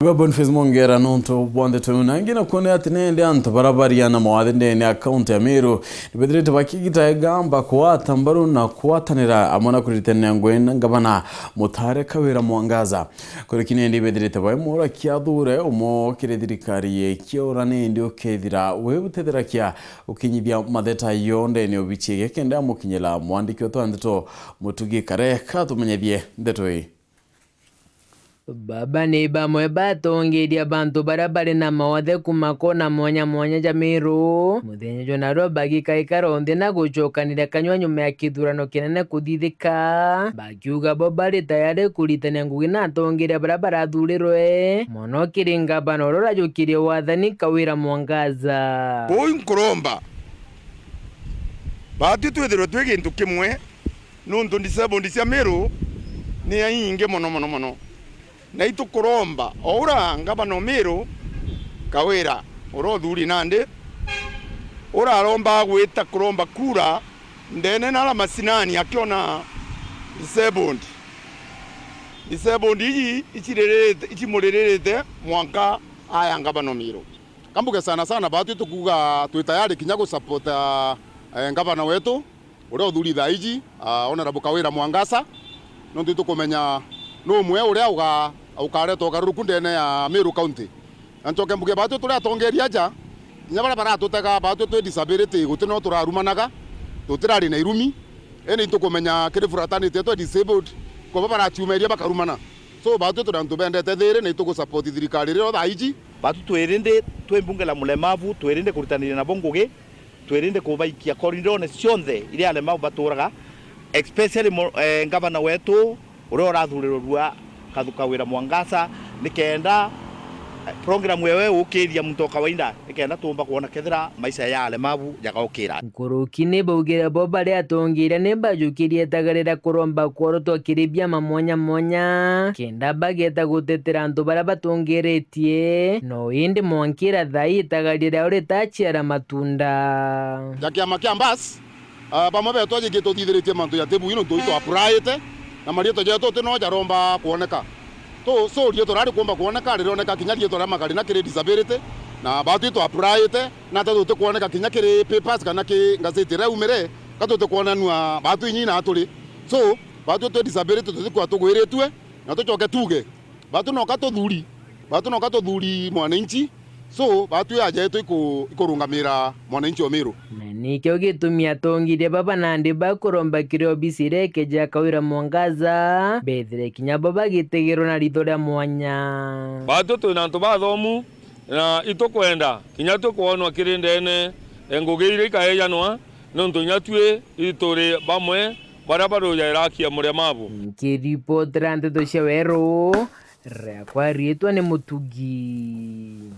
Boniface Mongera nonto bwande tuna ngina kone atinende anto barabariana mawade ne account ya Meru nibedrete bakigita egamba kuata mbaru na kuatanira amona kuritene ngwena ngabana Mutare Kawira Mwangaza kuri kinende bedrete bayimura kyadhure umo kiredirikariye kyorane ndio kedira webutedera kya ukinyibya madeta yonde ne obichige kende amukinyela mwandiki otwandito mutugi kare katumenyebye ndetoi Baba ni bamwe batongeria bantu barabare na mawathe kumakona mwanya ja Meru muthenya jonaro bagika ikaronde na gucokanira kanywa nyuma ya kithurano kinene kuthithika bakiuga bo bari tayari kuritania ngugi na atongeria barabara thurirwe mono kiringa banoro jukirie wathani Kawira Mwangaza Oi nkuromba batu twethirwe twi gintu kimwe nundu ndisabondi cia Meru ni ainge mono na itukuromba ora ngabano Meru Kawira urothuri nande ora aromba gwita kuromba kura ndene nala masinani akiona disabled iyi ichimurerete mwanka aya ngabano Meru kambuge sana batu tukuga twitayari kinya go support ngabano wetu urothuri thaiji honorable Kawira Mwangaza nondu tukumenya no mwe uria ukaretwo garuruku ndene ya Meru County antoke mbuge batu turi atongeria ja nyabara baratutega batu twi disability gutino turarumanaga tutirari na irumi eni tukumenya kiri fraternity twi disabled ko baratiumeria bakarumana so batu turantu bendete thiri na itugu support thirikari rio thaiji batu twirinde twembunge la mulemavu twirinde kuritanira na bongoge twirinde kubaikia corridor cionthe iria alemavu baturaga especially ngavana wetu urora thurirwa Kawira Mwangaza nikenda program wewe ukiria muntu kawaida nikenda tumba kuona kethira maisha ya alemavu yagaukira nkurukine baugira bo bari atongira ne bajukirie tagarira kuromba kworoto kiribya mwanya kenda bageta gutetera antu bara batongeretie no indi mwankira thai tagarira uri tachiara matunda jakia makiambas pamwe beto jigito thithiritie mantu ya tebu ino ndu apply na marieto jeto tino jaromba kuoneka to so rieto rari kuomba kuoneka ririoneka kinya rieto ra magari na kire disability na batu to apply na tatu te kuoneka kinya kire papers kana ki gazeti ra umere katu te kuonanwa batu inyi na aturi so batu to disability to kwa tugwiritwe na tucoke tuge batu no kato thuri mwananchi so batu ya jeto ikurungamira mwananchi wa Meru nikyo gitumia tongire baba nandi bakuromba kirio bisireke ja Kawira Mwangaza bethire kinya baba gitegero na ritho ria mwanya batu twina antu bathomu na itukwenda kinya tukwonwa kirindene ngugiire ikaejanwa nontu nyatue ituri bamwe bara baruja irakia muremavu kiripotera nteto cia Weru rekwa rietwa ni Mutugi.